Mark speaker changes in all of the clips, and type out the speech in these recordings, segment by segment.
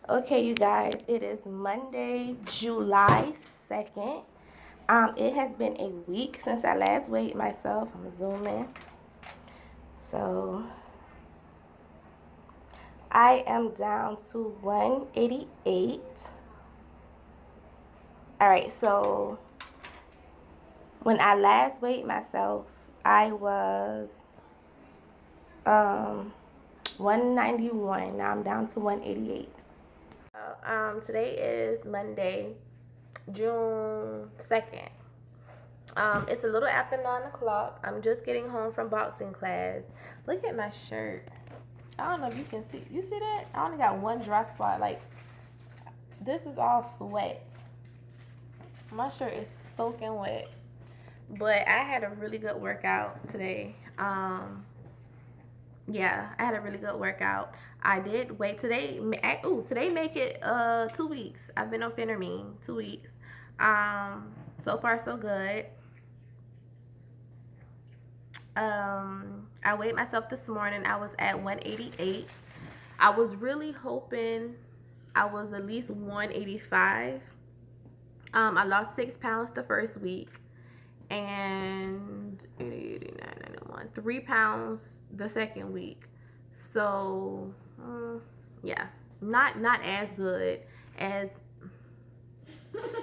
Speaker 1: Okay, you guys, it is Monday, July 2nd. It has been a week since I last weighed myself. I'm zooming. So I am down to 188. All right, so when I last weighed myself, I was um 191. Now I'm down to 188. Today is Monday, June 2nd. It's a little after 9 o'clock. I'm just getting home from boxing class. Look at my shirt. I don't know if you can see. You see that? I only got one dry spot. Like, this is all sweat. My shirt is soaking wet. But I had a really good workout today. Yeah, I had a really good workout. I did wait today. Today make it 2 weeks. I've been on Phentermine 2 weeks. So far so good. I weighed myself this morning. I was at 188. I was really hoping I was at least 185. I lost 6 pounds the first week and 3 pounds the second week. So yeah, not as good as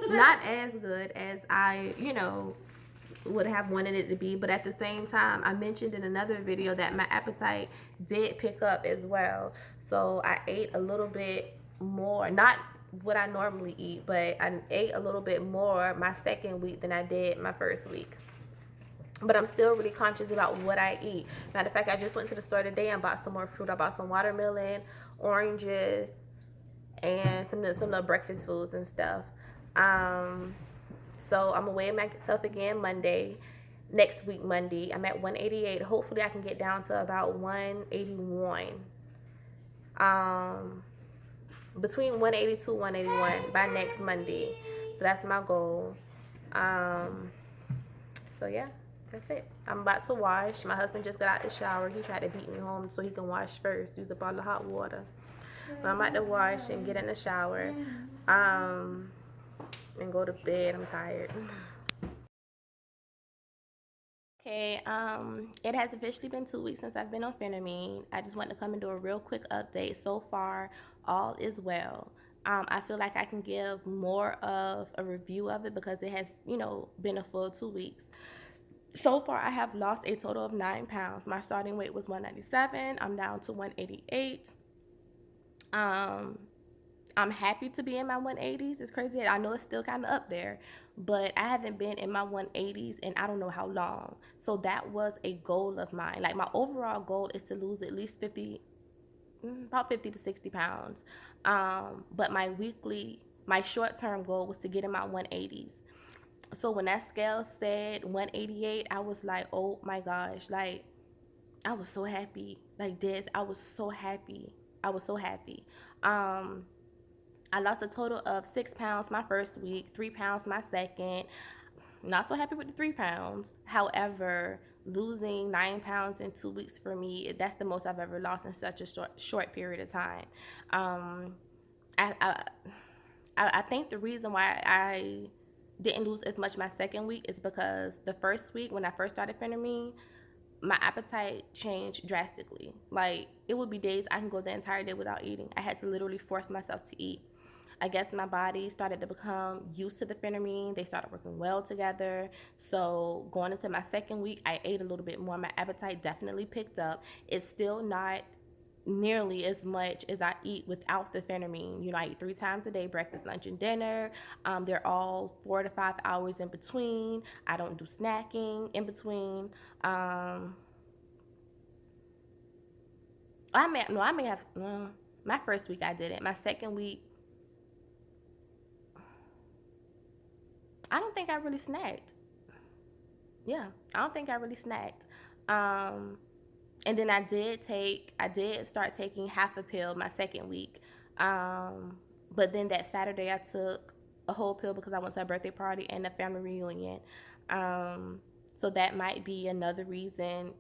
Speaker 1: not as good as I would have wanted it to be, but at the same time I mentioned in another video that my appetite did pick up as well. So I ate a little bit more, not what I normally eat, but I ate a little bit more my second week than I did my first week. But I'm still really conscious about what I eat. Matter of fact, I just went to the store today and bought some more fruit. I bought some watermelon, oranges, and some little breakfast foods and stuff. So I'm gonna weigh myself again Monday. Next week Monday, I'm at 188. Hopefully I can get down to about 181. Between 182 181 by next Monday. So that's my goal. So yeah, that's it. I'm about to wash. My husband just got out the shower. He tried to beat me home so he can wash first. Use up all the hot water. But I'm about to wash and get in the shower. And go to bed. I'm tired. Okay, it has officially been 2 weeks since I've been on Phentermine. I just want to come and do a real quick update. So far, all is well. I feel like I can give more of a review of it because it has, been a full 2 weeks. So far, I have lost a total of 9 pounds. My starting weight was 197. I'm down to 188. I'm happy to be in my 180s. It's crazy. I know it's still kind of up there, but I haven't been in my 180s in I don't know how long. So that was a goal of mine. Like, my overall goal is to lose at least about 50 to 60 pounds. But my short-term goal was to get in my 180s. So when that scale said 188, I was like, oh my gosh, like, I was so happy. Like this, I was so happy. I was so happy. I lost a total of 6 pounds my first week, 3 pounds my second. Not so happy with the 3 pounds. However, losing 9 pounds in 2 weeks for me, that's the most I've ever lost in such a short period of time. Um, I, I I think the reason why I didn't lose as much my second week is because the first week when I first started Phentermine, my appetite changed drastically. Like, it would be days I can go the entire day without eating. I had to literally force myself to eat. I guess my body started to become used to the Phentermine. They started working well together. So going into my second week, I ate a little bit more. My appetite definitely picked up. It's still not nearly as much as I eat without the Phentermine. I eat 3 times a day, breakfast, lunch, and dinner. They're all 4 to 5 hours in between. I don't do snacking in between. I may have, my first week I didn't. My second week, I don't think I really snacked. Yeah, I don't think I really snacked. Um, and then I did start taking half a pill my second week. But then that Saturday I took a whole pill because I went to a birthday party and a family reunion. So that might be another reason,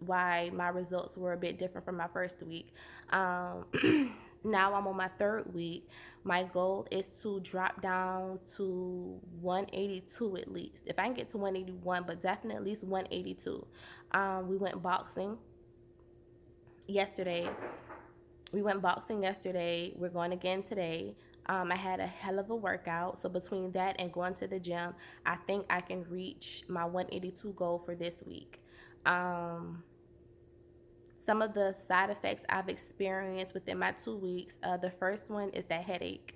Speaker 1: why my results were a bit different from my first week. Now I'm on my third week. My goal is to drop down to 182 at least. If I can get to 181, but definitely at least 182. We went boxing yesterday. We're going again today. I had a hell of a workout. So between that and going to the gym, I think I can reach my 182 goal for this week. Um, some of the side effects I've experienced within my 2 weeks. The first one is that headache.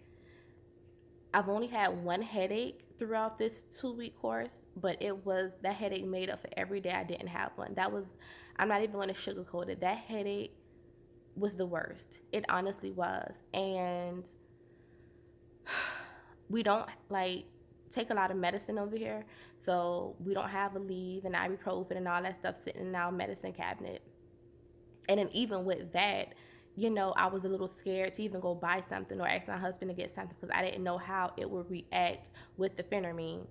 Speaker 1: I've only had one headache throughout this 2 week course, but it was that headache made up for every day I didn't have one. I'm not even going to sugarcoat it. That headache was the worst. It honestly was. And we don't like take a lot of medicine over here. So we don't have a leave and ibuprofen and all that stuff sitting in our medicine cabinet. And then even with that, I was a little scared to even go buy something or ask my husband to get something because I didn't know how it would react with the Phentermine.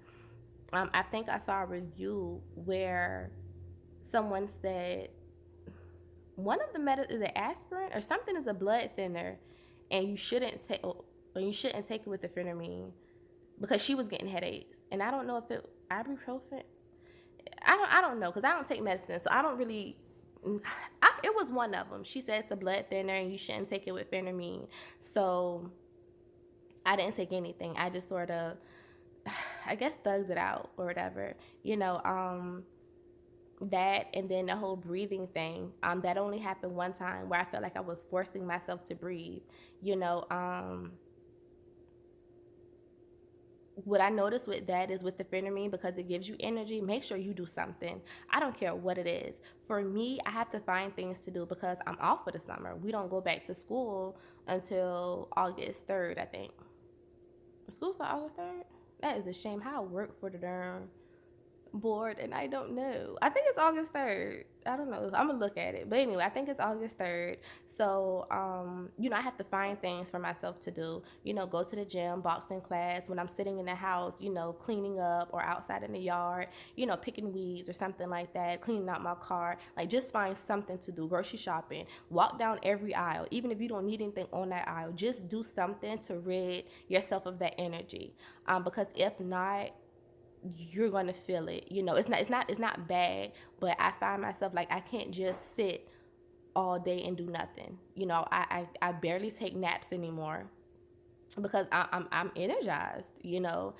Speaker 1: I think I saw a review where someone said one of the is it aspirin or something is a blood thinner, and you shouldn't take it with the Phentermine because she was getting headaches, and I don't know if it ibuprofen. I don't know because I don't take medicine, so I don't really. It was one of them. She said it's a blood thinner and you shouldn't take it with Phentermine. So I didn't take anything. I just sort of, I guess, thugged it out or whatever. That and then the whole breathing thing. That only happened one time where I felt like I was forcing myself to breathe. You know, what I noticed with that is with the Phentermine, because it gives you energy, make sure you do something. I don't care what it is. For me, I have to find things to do because I'm off for the summer. We don't go back to school until August 3rd, I think. School start August 3rd? That is a shame. How I work for the darn bored and I don't know. I think it's August 3rd. I don't know. I'm gonna look at it. But anyway, I think it's August 3rd. So, I have to find things for myself to do. Go to the gym, boxing class, when I'm sitting in the house, cleaning up or outside in the yard, picking weeds or something like that, cleaning out my car. Like just find something to do. Grocery shopping, walk down every aisle. Even if you don't need anything on that aisle, just do something to rid yourself of that energy. Because if not, you're gonna feel it. It's not bad, but I find myself like I can't just sit all day and do nothing. I barely take naps anymore because I'm energized. So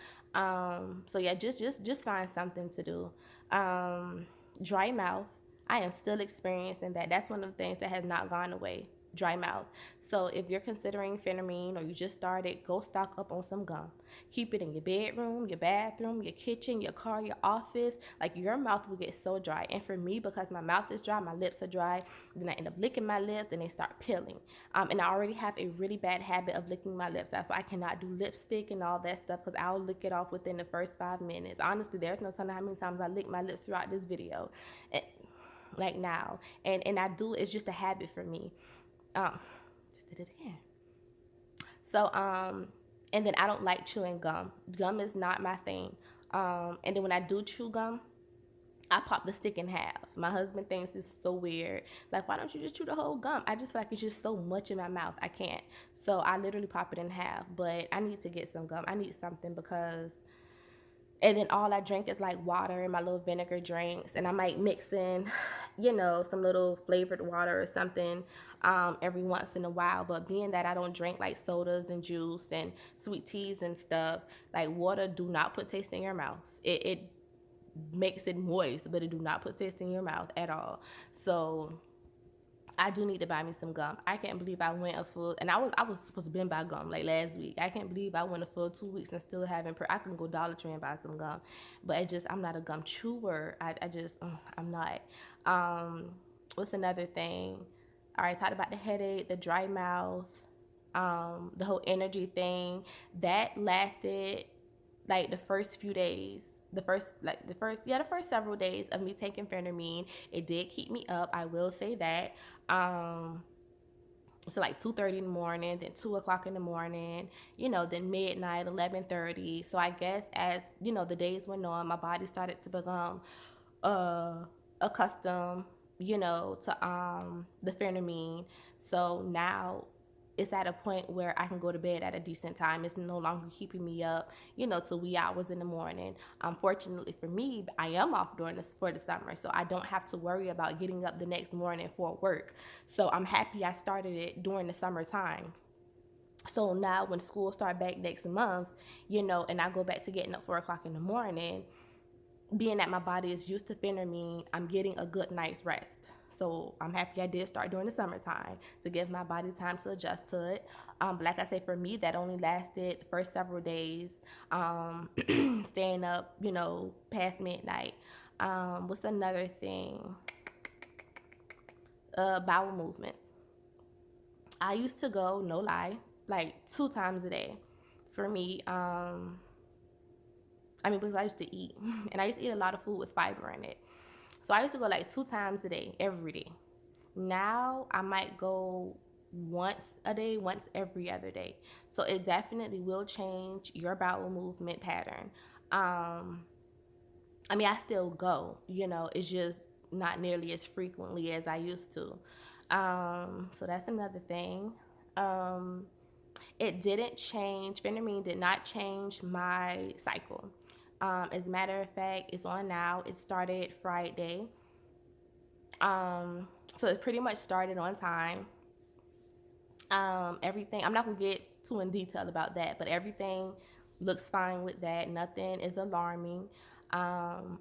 Speaker 1: yeah, just find something to do. Um, Dry mouth. I am still experiencing that. That's one of the things that has not gone away. Dry mouth. So if you're considering Phentermine or you just started, go stock up on some gum. Keep it in your bedroom, your bathroom, your kitchen, your car, your office. Like your mouth will get so dry. And for me, because my mouth is dry, my lips are dry, then I end up licking my lips and they start peeling. And I already have a really bad habit of licking my lips. That's why I cannot do lipstick and all that stuff because I'll lick it off within the first 5 minutes. Honestly, there's no telling how many times I lick my lips throughout this video. And, like now. And I do, it's just a habit for me. Just did it again. So, and then I don't like chewing gum. Gum is not my thing. And then when I do chew gum, I pop the stick in half. My husband thinks it's so weird. Like, why don't you just chew the whole gum? I just feel like it's just so much in my mouth. I can't. So I literally pop it in half. But I need to get some gum. I need something because, and then all I drink is like water and my little vinegar drinks. And I might mix in, some little flavored water or something every once in a while. But being that I don't drink like sodas and juice and sweet teas and stuff, like water do not put taste in your mouth. It makes it moist, but it do not put taste in your mouth at all. So I do need to buy me some gum. I can't believe I went a full, and I was supposed to been buy gum like last week. I can't believe I went a full 2 weeks and still haven't. I can go Dollar Tree and buy some gum, but I'm not a gum chewer. I just I'm not. Um, what's another thing? All right, talked about the headache, the dry mouth, the whole energy thing. That lasted like the first few days. The first several days of me taking Phentermine, it did keep me up. I will say that. Um, so like 2:30 in the morning, then 2 o'clock in the morning, then midnight, 11:30. So I guess as the days went on, my body started to become accustomed, to the Phentermine. So now it's at a point where I can go to bed at a decent time. It's no longer keeping me up, till wee hours in the morning. Fortunately for me, I am off during this for the summer, so I don't have to worry about getting up the next morning for work. So I'm happy I started it during the summertime. So now when school start back next month, and I go back to getting up 4 o'clock in the morning, being that my body is used to Phentermine, I'm getting a good night's rest. So I'm happy I did start during the summertime to give my body time to adjust to it. But like I said, for me, that only lasted the first several days, staying up, past midnight. What's another thing? Bowel movements. I used to go, no lie, like 2 times a day. For me, because I used to eat, and I used to eat a lot of food with fiber in it. So I used to go like 2 times a day, every day. Now I might go once a day, once every other day. So it definitely will change your bowel movement pattern. Um, I still go, it's just not nearly as frequently as I used to. So that's another thing. Um, it didn't change, Phentermine did not change my cycle. As a matter of fact, it's on now. It started Friday. So it pretty much started on time. Everything, I'm not gonna get too in detail about that, but everything looks fine with that. Nothing is alarming. Um,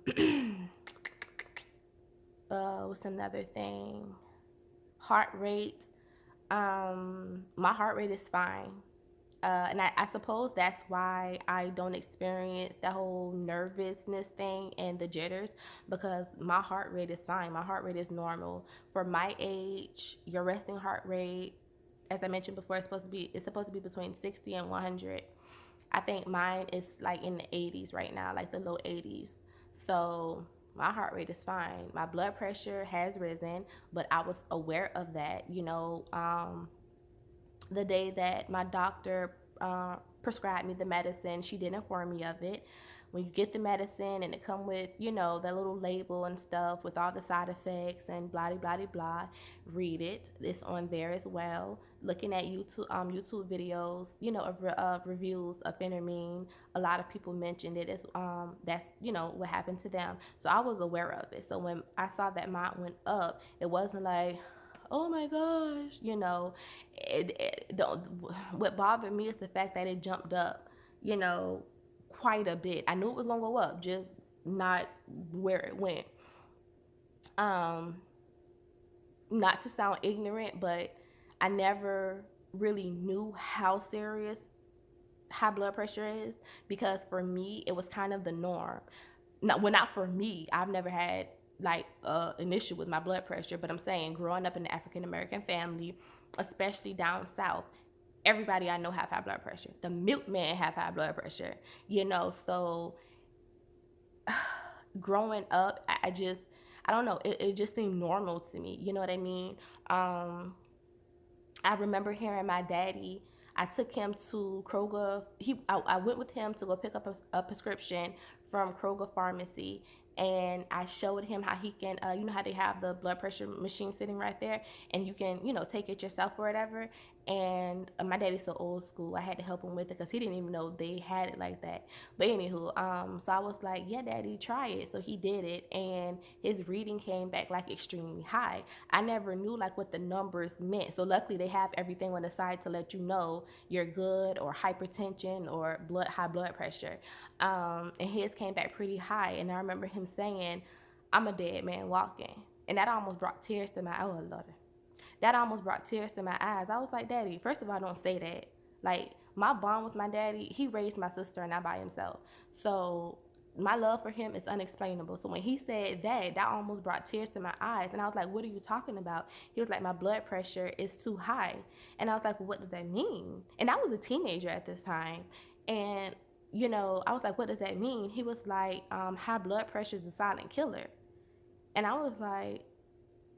Speaker 1: what's another thing? Heart rate. My heart rate is fine. And I suppose that's why I don't experience that whole nervousness thing and the jitters, because my heart rate is fine. My heart rate is normal. For my age, your resting heart rate, as I mentioned before, it's supposed to be between 60 and 100. I think mine is like in the 80s right now, like the low 80s. So my heart rate is fine. My blood pressure has risen, but I was aware of that. The day that my doctor prescribed me the medicine, she did inform me of it. When you get the medicine and it come with, that little label and stuff with all the side effects and blah blah blah blah, read it. It's on there as well. Looking at YouTube videos, of reviews of Phentermine, a lot of people mentioned it as that's what happened to them. So I was aware of it. So when I saw that mine went up, it wasn't like, oh my gosh, what bothered me is the fact that it jumped up, you know, quite a bit. I knew it was gonna go up, just not where it went. Um, Not to sound ignorant, but I never really knew how serious high blood pressure is, because for me it was kind of the norm. Not for me. I've never had like an issue with my blood pressure, but I'm saying growing up in an African American family, especially down south, everybody I know have high blood pressure. The milkman have high blood pressure, So growing up, I don't know, it just seemed normal to me. You know what I mean? Um, I remember hearing my daddy. I took him to Kroger. I went with him to go pick up a prescription from Kroger Pharmacy, and I showed him how he can, how they have the blood pressure machine sitting right there, and you can, take it yourself or whatever. And my daddy's so old school. I had to help him with it because he didn't even know they had it like that. But anywho, so I was like, yeah, daddy, try it. So he did it, and his reading came back like extremely high. I never knew like what the numbers meant. So luckily they have everything on the side to let you know you're good, or hypertension, or high blood pressure. And his came back pretty high. And I remember him saying, I'm a dead man walking. And that almost brought tears to my, oh Lord. That almost brought tears to my eyes. I was like, Daddy, first of all, don't say that. Like, my bond with my daddy, he raised my sister and I by himself. So my love for him is unexplainable. So when he said that, that almost brought tears to my eyes. And I was like, what are you talking about? He was like, my blood pressure is too high. And I was like, well, what does that mean? And I was a teenager at this time. And, I was like, what does that mean? He was like, high blood pressure is a silent killer. And I was like,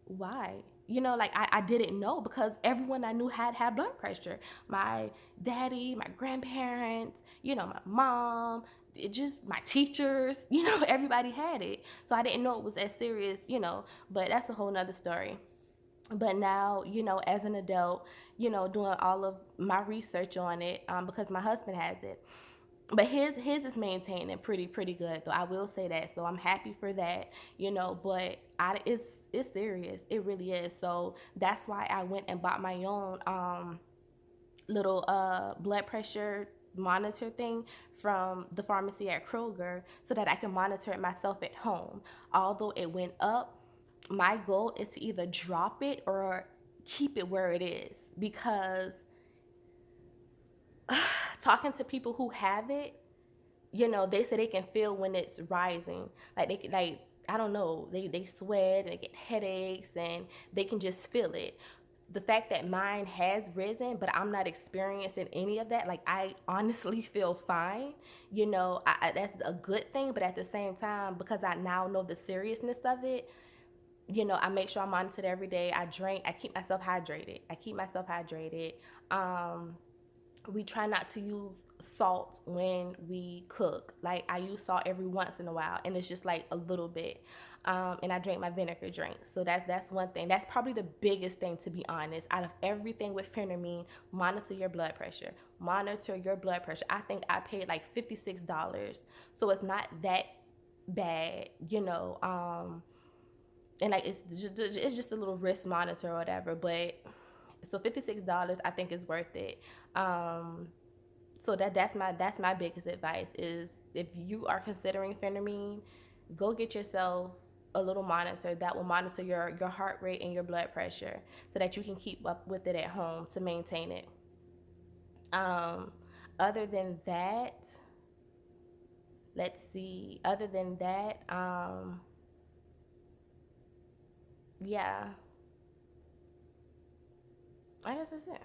Speaker 1: why? Like I didn't know, because everyone I knew had high blood pressure. My daddy, my grandparents, my mom, just my teachers, everybody had it. So I didn't know it was as serious, but that's a whole nother story. But now, as an adult, doing all of my research on it, because my husband has it, but his is maintaining pretty good though. I will say that. So I'm happy for that, But it's serious. It really is. So that's why I went and bought my own little blood pressure monitor thing from the pharmacy at Kroger, so that I can monitor it myself at home. Although it went up, my goal is to either drop it or keep it where it is, because talking to people who have it, they say they can feel when it's rising. Like they can, like, I don't know, they sweat and they get headaches and they can just feel it. The fact that mine has risen, but I'm not experiencing any of that, like I honestly feel fine. That's a good thing, but at the same time, because I now know the seriousness of it, I make sure I monitor it every day. I drink. I keep myself hydrated. We try not to use salt when we cook. Like I use salt every once in a while, and it's just like a little bit. And I drink my vinegar drink. So that's one thing. That's probably the biggest thing, to be honest. Out of everything with Phentermine, monitor your blood pressure. Monitor your blood pressure. I think I paid like $56, so it's not that bad, and like it's just a little wrist monitor or whatever. But so $56, I think, is worth it. Um, so that's my biggest advice is, if you are considering Phentermine, go get yourself a little monitor that will monitor your heart rate and your blood pressure, so that you can keep up with it at home to maintain it. Um, other than that, let's see. Other than that, yeah, I guess that's it.